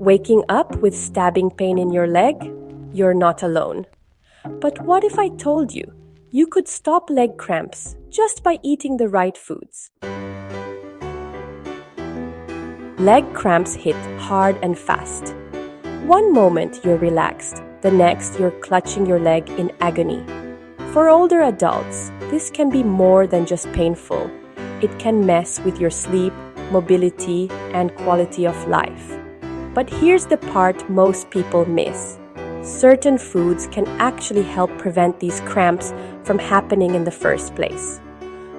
Waking up with stabbing pain in your leg? You're not alone. But what if I told you you could stop leg cramps just by eating the right foods? Leg cramps hit hard and fast. One moment you're relaxed, the next you're clutching your leg in agony. For older adults, this can be more than just painful. It can mess with your sleep, mobility, and quality of life. But here's the part most people miss. Certain foods can actually help prevent these cramps from happening in the first place.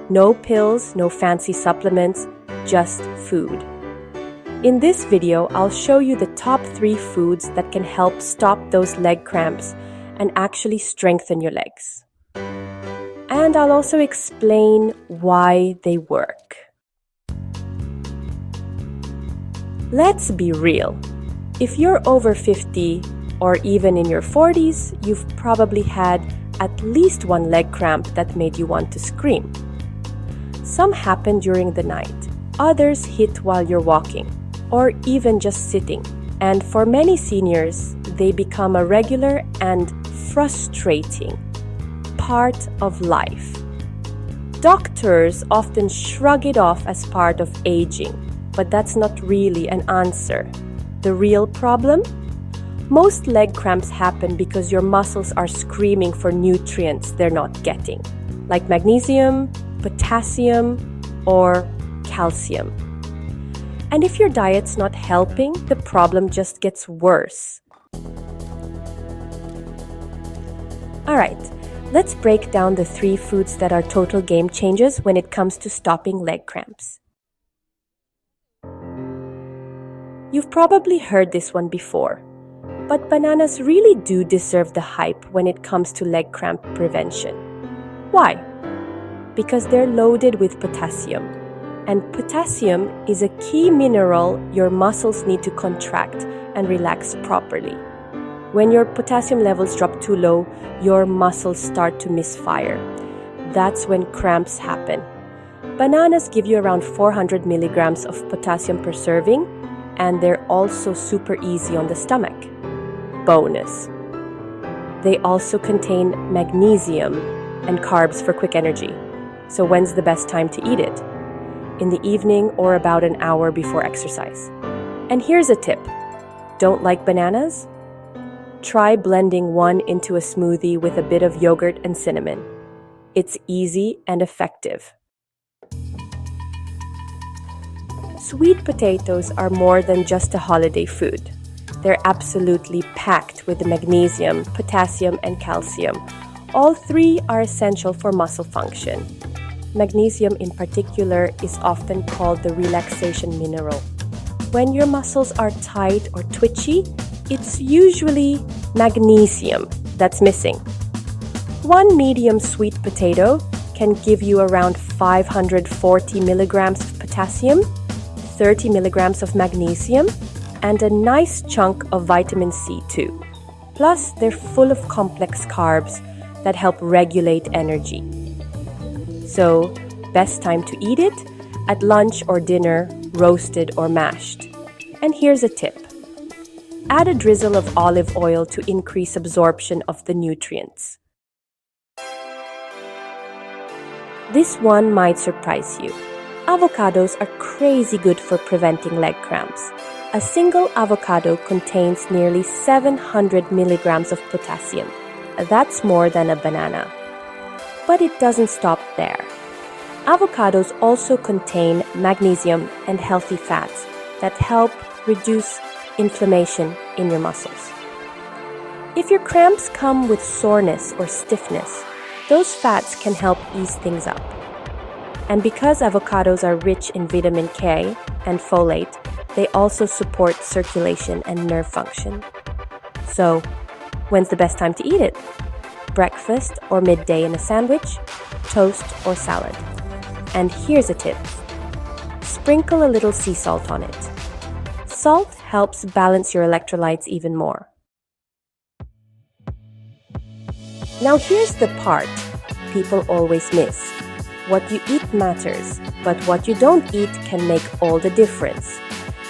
No pills, no fancy supplements, just food. In this video, I'll show you the top 3 foods that can help stop those leg cramps and actually strengthen your legs. And I'll also explain why they work. Let's be real. If you're over 50 or even in your 40s, you've probably had at least one leg cramp that made you want to scream. Some happen during the night, others hit while you're walking, or even just sitting. And for many seniors, they become a regular and frustrating part of life. Doctors often shrug it off as part of aging, but that's not really an answer. The real problem? Most leg cramps happen because your muscles are screaming for nutrients they're not getting, like magnesium, potassium, or calcium. And if your diet's not helping, the problem just gets worse. Alright, let's break down the 3 foods that are total game changers when it comes to stopping leg cramps. You've probably heard this one before, but bananas really do deserve the hype when it comes to leg cramp prevention. Why? Because they're loaded with potassium. And potassium is a key mineral your muscles need to contract and relax properly. When your potassium levels drop too low, your muscles start to misfire. That's when cramps happen. Bananas give you around 400 milligrams of potassium per serving, and they're also super easy on the stomach. Bonus. They also contain magnesium and carbs for quick energy. So when's the best time to eat it? In the evening or about an hour before exercise. And here's a tip. Don't like bananas? Try blending one into a smoothie with a bit of yogurt and cinnamon. It's easy and effective. Sweet potatoes are more than just a holiday food. They're absolutely packed with magnesium, potassium, and calcium. All 3 are essential for muscle function. Magnesium in particular is often called the relaxation mineral. When your muscles are tight or twitchy, it's usually magnesium that's missing. One medium sweet potato can give you around 540 milligrams of potassium, 30 milligrams of magnesium, and a nice chunk of vitamin C too. Plus, they're full of complex carbs that help regulate energy. So, best time to eat it? At lunch or dinner, roasted or mashed. And here's a tip. Add a drizzle of olive oil to increase absorption of the nutrients. This one might surprise you. Avocados are crazy good for preventing leg cramps. A single avocado contains nearly 700 milligrams of potassium. That's more than a banana. But it doesn't stop there. Avocados also contain magnesium and healthy fats that help reduce inflammation in your muscles. If your cramps come with soreness or stiffness, those fats can help ease things up. And because avocados are rich in vitamin K and folate, they also support circulation and nerve function. So, when's the best time to eat it? Breakfast or midday in a sandwich, toast or salad. And here's a tip. Sprinkle a little sea salt on it. Salt helps balance your electrolytes even more. Now here's the part people always miss. What you eat matters, but what you don't eat can make all the difference.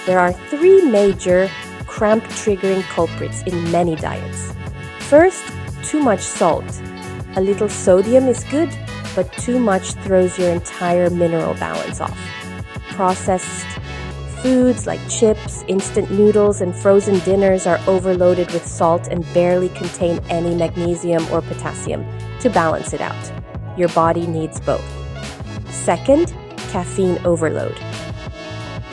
There are 3 major cramp-triggering culprits in many diets. First, too much salt. A little sodium is good, but too much throws your entire mineral balance off. Processed foods like chips, instant noodles, and frozen dinners are overloaded with salt and barely contain any magnesium or potassium to balance it out. Your body needs both. Second, caffeine overload.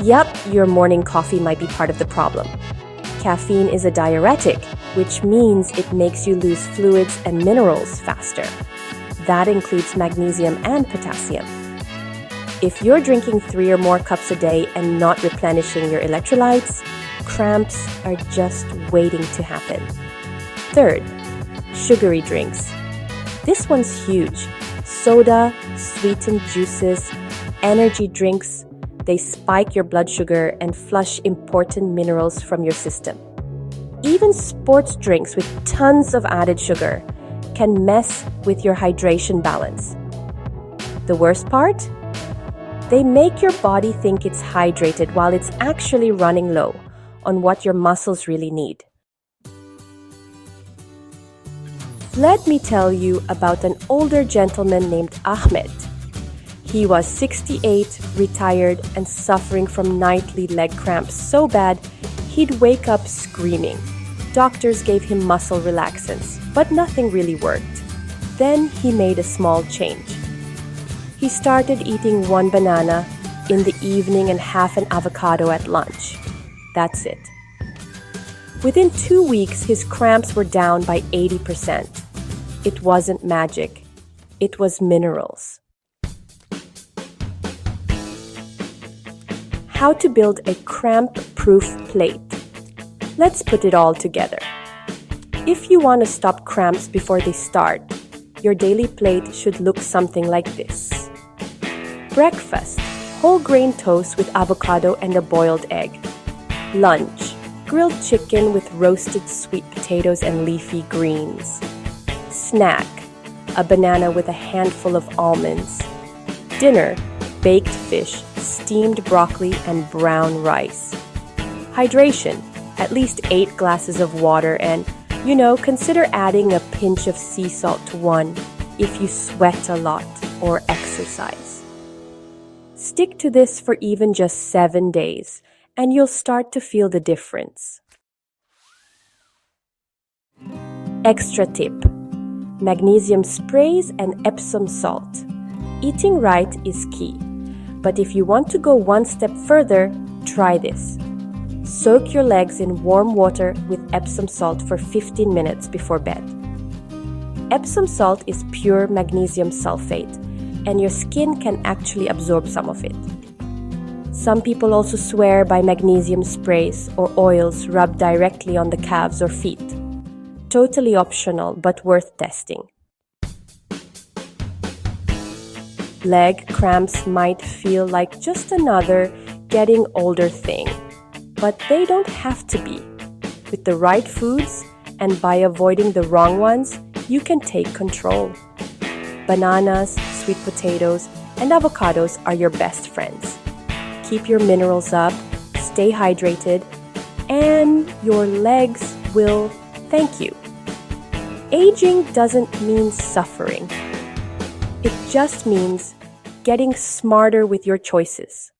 Yup, your morning coffee might be part of the problem. Caffeine is a diuretic, which means it makes you lose fluids and minerals faster. That includes magnesium and potassium. If you're drinking 3 or more cups a day and not replenishing your electrolytes, cramps are just waiting to happen. Third, sugary drinks. This one's huge. Soda, sweetened juices, energy drinks, they spike your blood sugar and flush important minerals from your system. Even sports drinks with tons of added sugar can mess with your hydration balance. The worst part? They make your body think it's hydrated while it's actually running low on what your muscles really need. Let me tell you about an older gentleman named Ahmed. He was 68, retired, and suffering from nightly leg cramps so bad he'd wake up screaming. Doctors gave him muscle relaxants, but nothing really worked. Then he made a small change. He started eating 1 banana in the evening and half an avocado at lunch. That's it. Within 2 weeks, his cramps were down by 80%. It wasn't magic. It was minerals. How to build a cramp-proof plate. Let's put it all together. If you want to stop cramps before they start, your daily plate should look something like this. Breakfast, whole grain toast with avocado and a boiled egg. Lunch, grilled chicken with roasted sweet potatoes and leafy greens. Snack, a banana with a handful of almonds. Dinner, baked fish, steamed broccoli, and brown rice. Hydration, at least 8 glasses of water, and, consider adding a pinch of sea salt to one if you sweat a lot or exercise. Stick to this for even just 7 days, and you'll start to feel the difference. Extra tip: magnesium sprays and Epsom salt. Eating right is key, but if you want to go one step further, try this. Soak your legs in warm water with Epsom salt for 15 minutes before bed. Epsom salt is pure magnesium sulfate, and your skin can actually absorb some of it. Some people also swear by magnesium sprays or oils rubbed directly on the calves or feet. Totally optional, but worth testing. Leg cramps might feel like just another getting older thing, but they don't have to be. With the right foods and by avoiding the wrong ones, you can take control. Bananas, sweet potatoes, and avocados are your best friends. Keep your minerals up, stay hydrated, and your legs will thank you. Aging doesn't mean suffering. It just means getting smarter with your choices.